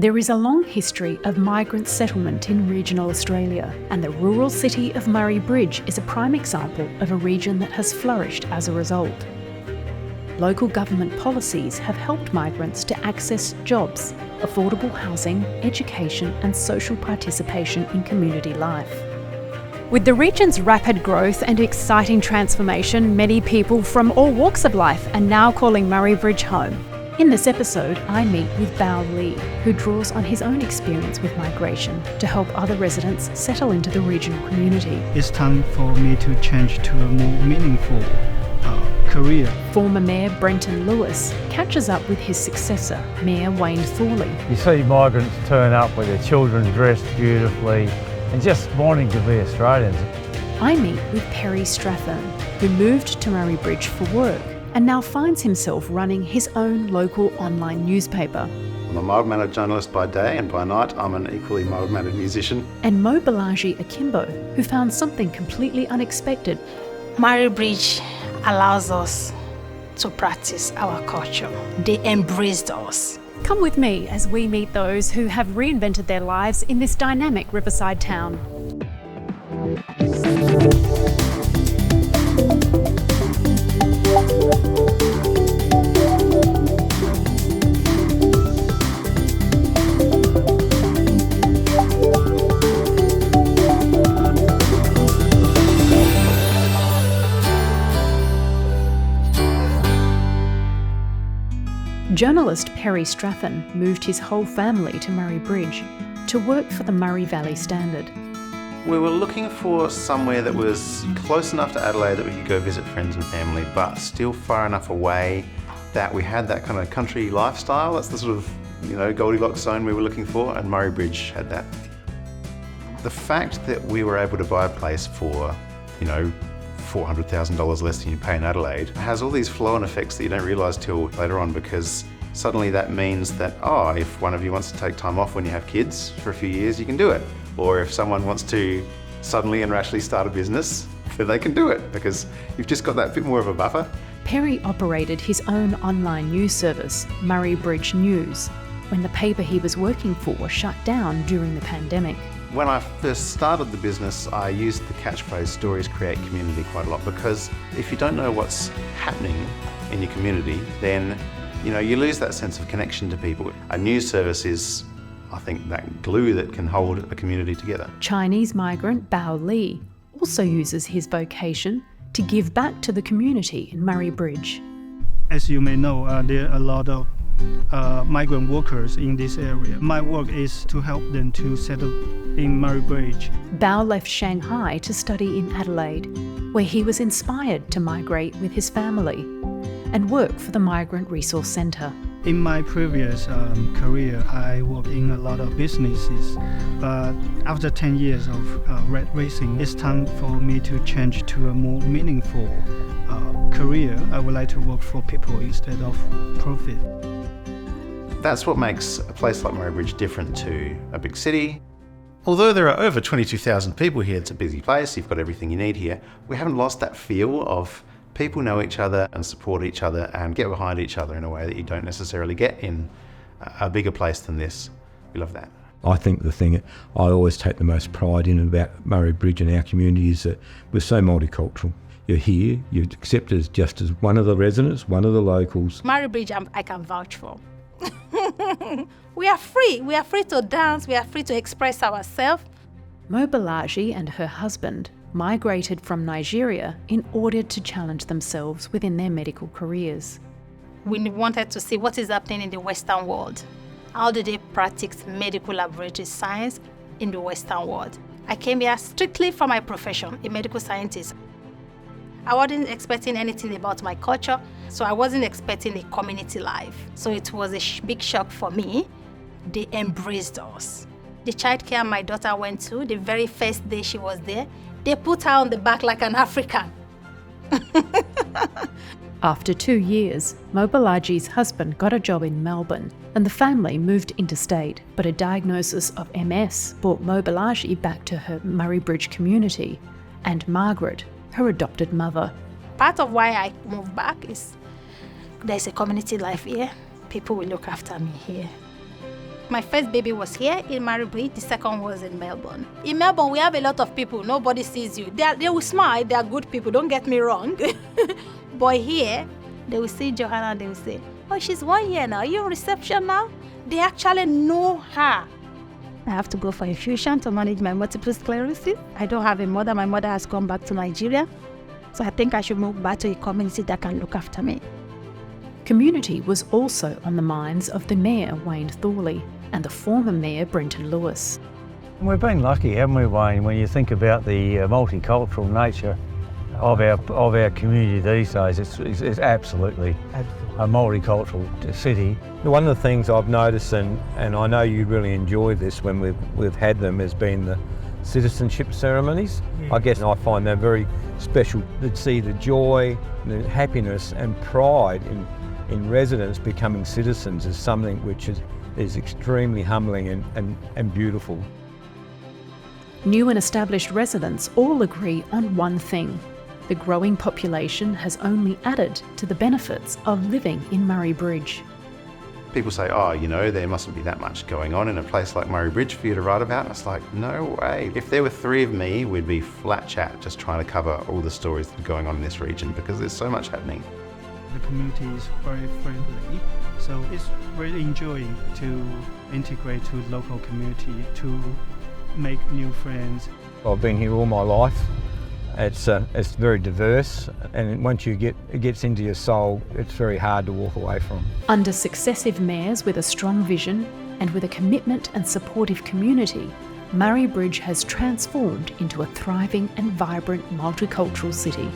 There is a long history of migrant settlement in regional Australia, and the rural city of Murray Bridge is a prime example of a region that has flourished as a result. Local government policies have helped migrants to access jobs, affordable housing, education and social participation in community life. With the region's rapid growth and exciting transformation, many people from all walks of life are now calling Murray Bridge home. In this episode, I meet with Bao Li, who draws on his own experience with migration to help other residents settle into the regional community. It's time for me to change to a more meaningful career. Former Mayor Brenton Lewis catches up with his successor, Mayor Wayne Thorley. You see migrants turn up with their children dressed beautifully and just wanting to be Australians. I meet with Perry Strathern, who moved to Murray Bridge for work and now finds himself running his own local online newspaper. I'm a mild-mannered journalist by day, and by night I'm an equally mild-mannered musician. And Mo Balaji Akimbo, who found something completely unexpected. Murray Bridge allows us to practice our culture. They embraced us. Come with me as we meet those who have reinvented their lives in this dynamic riverside town. Journalist Perry Strathern moved his whole family to Murray Bridge to work for the Murray Valley Standard. We were looking for somewhere that was close enough to Adelaide that we could go visit friends and family, but still far enough away that we had that kind of country lifestyle. That's the sort of, Goldilocks zone we were looking for, and Murray Bridge had that. The fact that we were able to buy a place for, $400,000 less than you pay in Adelaide has all these flow-on effects that you don't realise till later on, because suddenly that means that, if one of you wants to take time off when you have kids for a few years, you can do it. Or if someone wants to suddenly and rashly start a business, then they can do it, because you've just got that bit more of a buffer. Perry operated his own online news service, Murray Bridge News, when the paper he was working for shut down during the pandemic. When I first started the business, I used the catchphrase "stories create community" quite a lot, because if you don't know what's happening in your community, then you lose that sense of connection to people. A news service is, I think, that glue that can hold a community together. Chinese migrant Bao Li also uses his vocation to give back to the community in Murray Bridge. As you may know, there are a lot of migrant workers in this area. My work is to help them to settle in Murray Bridge. Bao left Shanghai to study in Adelaide, where he was inspired to migrate with his family and work for the Migrant Resource Centre. In my previous career, I worked in a lot of businesses, but after 10 years of rat racing, it's time for me to change to a more meaningful career. I would like to work for people instead of profit. That's what makes a place like Murray Bridge different to a big city. Although there are over 22,000 people here, it's a busy place, you've got everything you need here, we haven't lost that feel of people know each other and support each other and get behind each other in a way that you don't necessarily get in a bigger place than this. We love that. I think the thing I always take the most pride in about Murray Bridge and our community is that we're so multicultural. You're here, you're accepted just as one of the residents, one of the locals. Murray Bridge, I can vouch for. We are free. We are free to dance. We are free to express ourselves. Mo Balaji and her husband migrated from Nigeria in order to challenge themselves within their medical careers. We wanted to see what is happening in the Western world. How do they practice medical laboratory science in the Western world? I came here strictly for my profession, a medical scientist. I wasn't expecting anything about my culture, so I wasn't expecting a community life. So it was a big shock for me. They embraced us. The childcare my daughter went to, the very first day she was there, they put her on the back like an African. After 2 years, Mo Balaji's husband got a job in Melbourne and the family moved interstate, but a diagnosis of MS brought Mo Balaji back to her Murray Bridge community and Margaret, her adopted mother. Part of why I moved back is there's a community life here. People will look after me here. my first baby was here in Murray Bridge, the second was in Melbourne. In Melbourne, we have a lot of people, nobody sees you. They will smile, they are good people, don't get me wrong. But here, they will see Johanna, they will say, oh, she's 1 year now, are you on reception now? They actually know her. I have to go for infusion to manage my multiple sclerosis. I don't have a mother, my mother has gone back to Nigeria. So I think I should move back to a community that can look after me. Community was also on the minds of the Mayor, Wayne Thorley, and the former Mayor, Brenton Lewis. We've been lucky, haven't we, Wayne, when you think about the multicultural nature of our community these days. It's absolutely a multicultural city. One of the things I've noticed, and I know you really enjoy this when we've had them, has been the citizenship ceremonies. I guess I find them very special to see the joy, the happiness and pride in residents becoming citizens is something which is extremely humbling and beautiful. New and established residents all agree on one thing. The growing population has only added to the benefits of living in Murray Bridge. People say, oh, there mustn't be that much going on in a place like Murray Bridge for you to write about. And it's like, no way. If there were 3 of me, we'd be flat chat just trying to cover all the stories that are going on in this region because there's so much happening. The community is very friendly, so it's really enjoying to integrate to local community, to make new friends. I've been here all my life. It's very diverse, and once it gets into your soul, it's very hard to walk away from. Under successive mayors with a strong vision and with a commitment and supportive community, Murray Bridge has transformed into a thriving and vibrant multicultural city.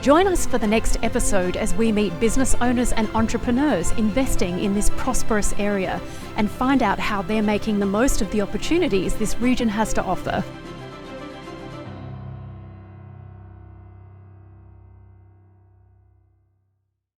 Join us for the next episode as we meet business owners and entrepreneurs investing in this prosperous area and find out how they're making the most of the opportunities this region has to offer.